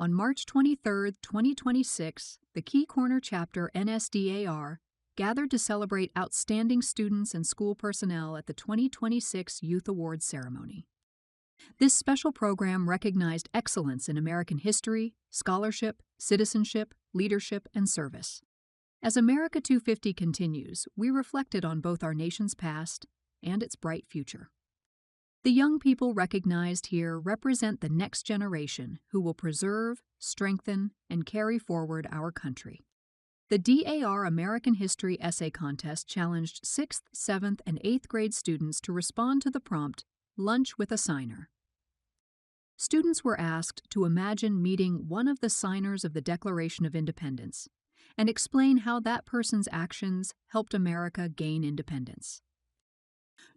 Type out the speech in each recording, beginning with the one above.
On March 23, 2026, the Key Corner chapter NSDAR gathered to celebrate outstanding students and school personnel at the 2026 Youth Awards ceremony. This special program recognized excellence in American history, scholarship, citizenship, leadership, and service. As America 250 continues, we reflected on both our nation's past and its bright future. The young people recognized here represent the next generation who will preserve, strengthen, and carry forward our country. The DAR American History Essay Contest challenged 6th, 7th, and 8th grade students to respond to the prompt, Lunch with a Signer. Students were asked to imagine meeting one of the signers of the Declaration of Independence and explain how that person's actions helped America gain independence.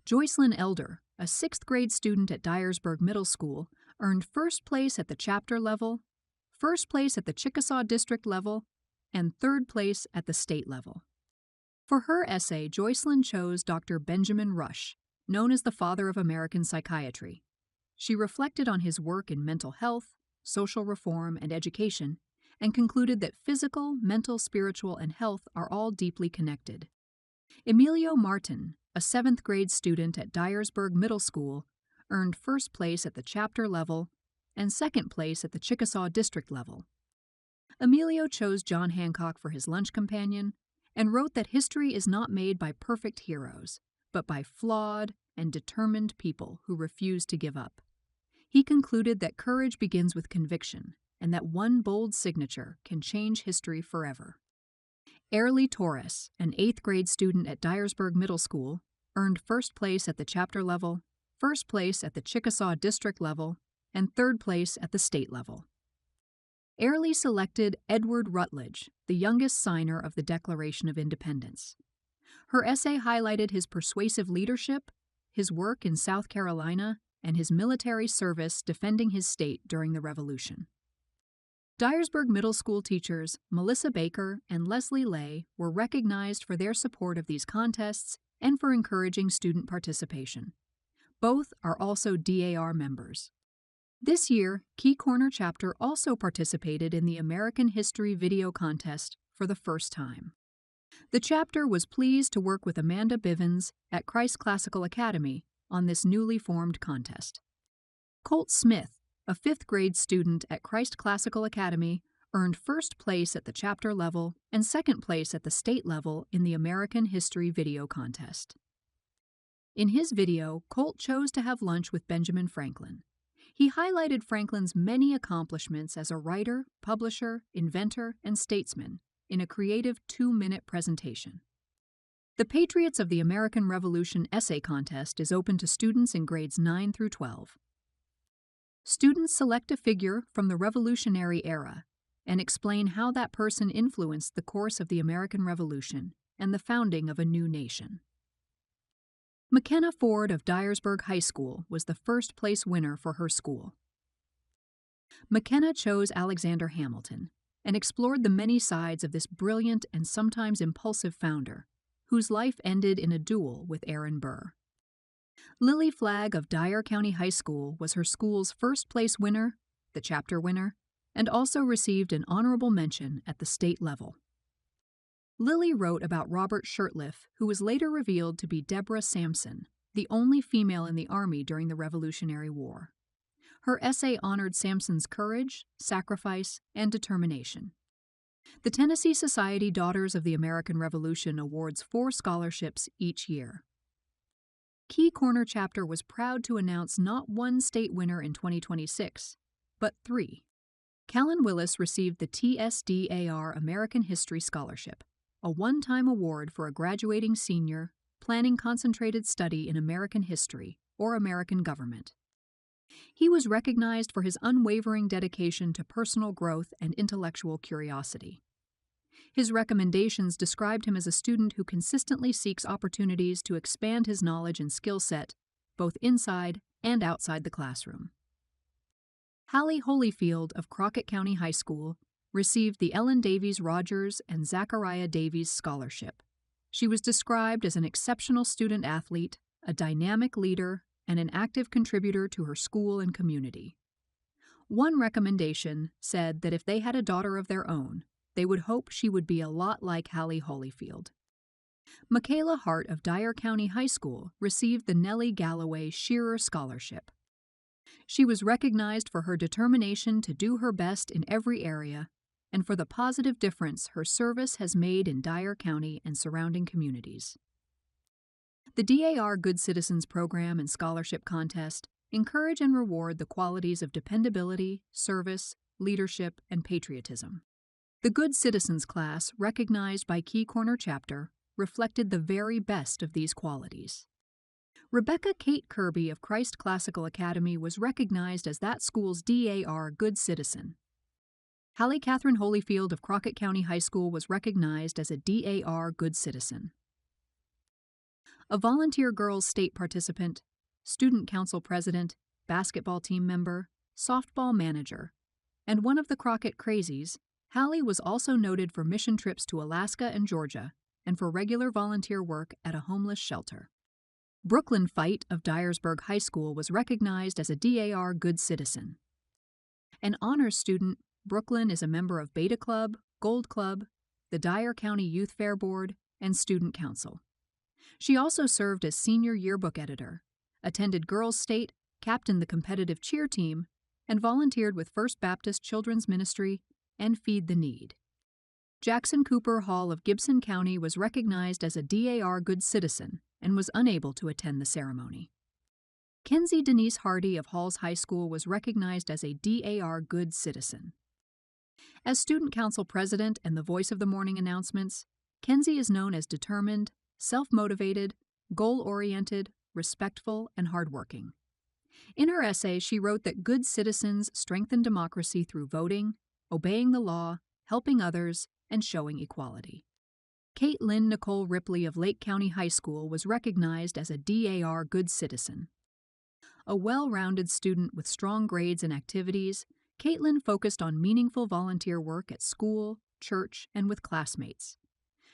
Joycelyn Elder, a 6th grade student at Dyersburg Middle School, earned first place at the chapter level, first place at the Chickasaw district level, and third place at the state level. For her essay, Joycelyn chose Dr. Benjamin Rush, known as the father of American psychiatry. She reflected on his work in mental health, social reform, and education, and concluded that physical, mental, spiritual, and health are all deeply connected. Emilio Martin, a 7th grade student at Dyersburg Middle School, earned first place at the chapter level and second place at the Chickasaw district level. Emilio chose John Hancock for his lunch companion and wrote that history is not made by perfect heroes, but by flawed and determined people who refuse to give up. He concluded that courage begins with conviction and that one bold signature can change history forever. Airlie Torres, an 8th grade student at Dyersburg Middle School, earned first place at the chapter level, first place at the Chickasaw district level, and third place at the state level. Airlie selected Edward Rutledge, the youngest signer of the Declaration of Independence. Her essay highlighted his persuasive leadership, his work in South Carolina, and his military service defending his state during the Revolution. Dyersburg Middle School teachers Melissa Baker and Leslie Lay were recognized for their support of these contests and for encouraging student participation. Both are also DAR members. This year, Key Corner chapter also participated in the American History Video Contest for the first time. The chapter was pleased to work with Amanda Bivens at Christ Classical Academy on this newly formed contest. Colt Smith, a 5th grade student at Christ Classical Academy, earned first place at the chapter level and second place at the state level in the American History Video Contest. In his video, Colt chose to have lunch with Benjamin Franklin. He highlighted Franklin's many accomplishments as a writer, publisher, inventor, and statesman in a creative 2-minute presentation. The Patriots of the American Revolution Essay Contest is open to students in grades 9 through 12. Students select a figure from the Revolutionary era and explain how that person influenced the course of the American Revolution and the founding of a new nation. McKenna Ford of Dyersburg High School was the first place winner for her school. McKenna chose Alexander Hamilton and explored the many sides of this brilliant and sometimes impulsive founder, whose life ended in a duel with Aaron Burr. Lily Flagg of Dyer County High School was her school's first place winner, the chapter winner, and also received an honorable mention at the state level. Lily wrote about Robert Shurtleff, who was later revealed to be Deborah Sampson, the only female in the Army during the Revolutionary War. Her essay honored Sampson's courage, sacrifice, and determination. The Tennessee Society Daughters of the American Revolution awards 4 scholarships each year. Key Corner chapter was proud to announce not one state winner in 2026, but 3. Callan Willis received the TSDAR American History Scholarship, a one-time award for a graduating senior planning concentrated study in American history or American government. He was recognized for his unwavering dedication to personal growth and intellectual curiosity. His recommendations described him as a student who consistently seeks opportunities to expand his knowledge and skill set, both inside and outside the classroom. Hallie Holyfield of Crockett County High School received the Ellen Davies Rogers and Zachariah Davies Scholarship. She was described as an exceptional student athlete, a dynamic leader, and an active contributor to her school and community. One recommendation said that if they had a daughter of their own, they would hope she would be a lot like Hallie Holyfield. Michaela Hart of Dyer County High School received the Nellie Galloway Shearer Scholarship. She was recognized for her determination to do her best in every area and for the positive difference her service has made in Dyer County and surrounding communities. The DAR Good Citizens Program and Scholarship Contest encourage and reward the qualities of dependability, service, leadership, and patriotism. The Good Citizens class, recognized by Key Corner Chapter, reflected the very best of these qualities. Rebecca Kate Kirby of Christ Classical Academy was recognized as that school's DAR Good Citizen. Hallie Catherine Holyfield of Crockett County High School was recognized as a DAR Good Citizen. A volunteer girls state participant, student council president, basketball team member, softball manager, and one of the Crockett Crazies, Hallie was also noted for mission trips to Alaska and Georgia and for regular volunteer work at a homeless shelter. Brooklyn Fight of Dyersburg High School was recognized as a DAR Good Citizen. An honors student, Brooklyn is a member of Beta Club, Gold Club, the Dyer County Youth Fair Board, and Student Council. She also served as senior yearbook editor, attended Girls State, captained the competitive cheer team, and volunteered with First Baptist Children's Ministry and Feed the Need. Jackson Cooper Hall of Gibson County was recognized as a DAR Good Citizen and was unable to attend the ceremony. Kenzie Denise Hardy of Halls High School was recognized as a DAR Good Citizen. As Student Council President and the voice of the morning announcements, Kenzie is known as determined, self-motivated, goal-oriented, respectful, and hardworking. In her essay, she wrote that good citizens strengthen democracy through voting, obeying the law, helping others, and showing equality. Kate Lynn Nicole Ripley of Lake County High School was recognized as a DAR Good Citizen. A well-rounded student with strong grades and activities, Caitlin focused on meaningful volunteer work at school, church, and with classmates.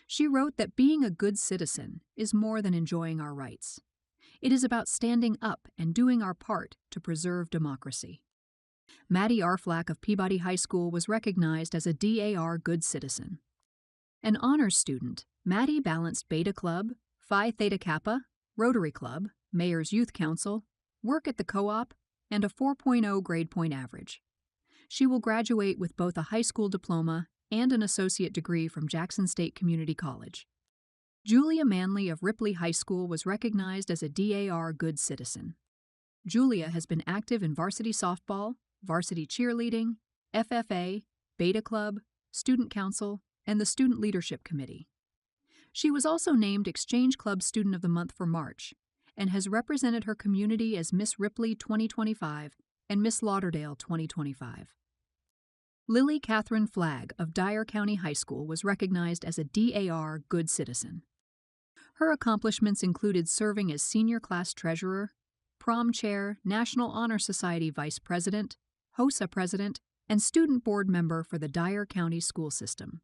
She wrote that being a good citizen is more than enjoying our rights. It is about standing up and doing our part to preserve democracy. Maddie Arflack of Peabody High School was recognized as a DAR Good Citizen. An honors student, Maddie balanced Beta Club, Phi Theta Kappa, Rotary Club, Mayor's Youth Council, work at the co-op, and a 4.0 grade point average. She will graduate with both a high school diploma and an associate degree from Jackson State Community College. Julia Manley of Ripley High School was recognized as a DAR Good Citizen. Julia has been active in varsity softball, varsity cheerleading, FFA, Beta Club, Student Council, and the Student Leadership Committee. She was also named Exchange Club Student of the Month for March and has represented her community as Miss Ripley 2025 and Miss Lauderdale 2025. Lily Catherine Flagg of Dyer County High School was recognized as a DAR Good Citizen. Her accomplishments included serving as senior class treasurer, prom chair, National Honor Society vice president, HOSA president, and student board member for the Dyer County school system.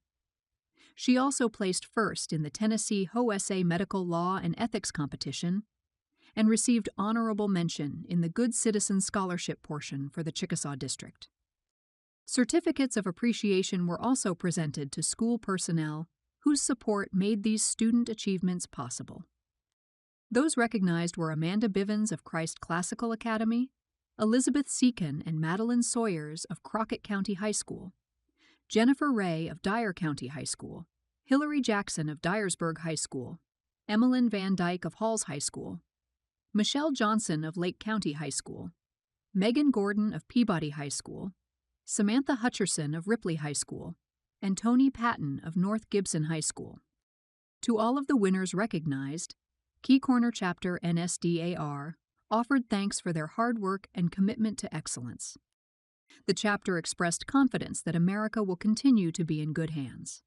She also placed first in the Tennessee HOSA Medical Law and Ethics competition and received honorable mention in the Good Citizen Scholarship portion for the Chickasaw District. Certificates of appreciation were also presented to school personnel whose support made these student achievements possible. Those recognized were Amanda Bivens of Christ Classical Academy, Elizabeth Seacon and Madeline Sawyers of Crockett County High School, Jennifer Ray of Dyer County High School, Hillary Jackson of Dyersburg High School, Emmeline Van Dyke of Halls High School, Michelle Johnson of Lake County High School, Megan Gordon of Peabody High School, Samantha Hutcherson of Ripley High School, and Tony Patton of North Gibson High School. To all of the winners recognized, Key Corner Chapter NSDAR offered thanks for their hard work and commitment to excellence. The chapter expressed confidence that America will continue to be in good hands.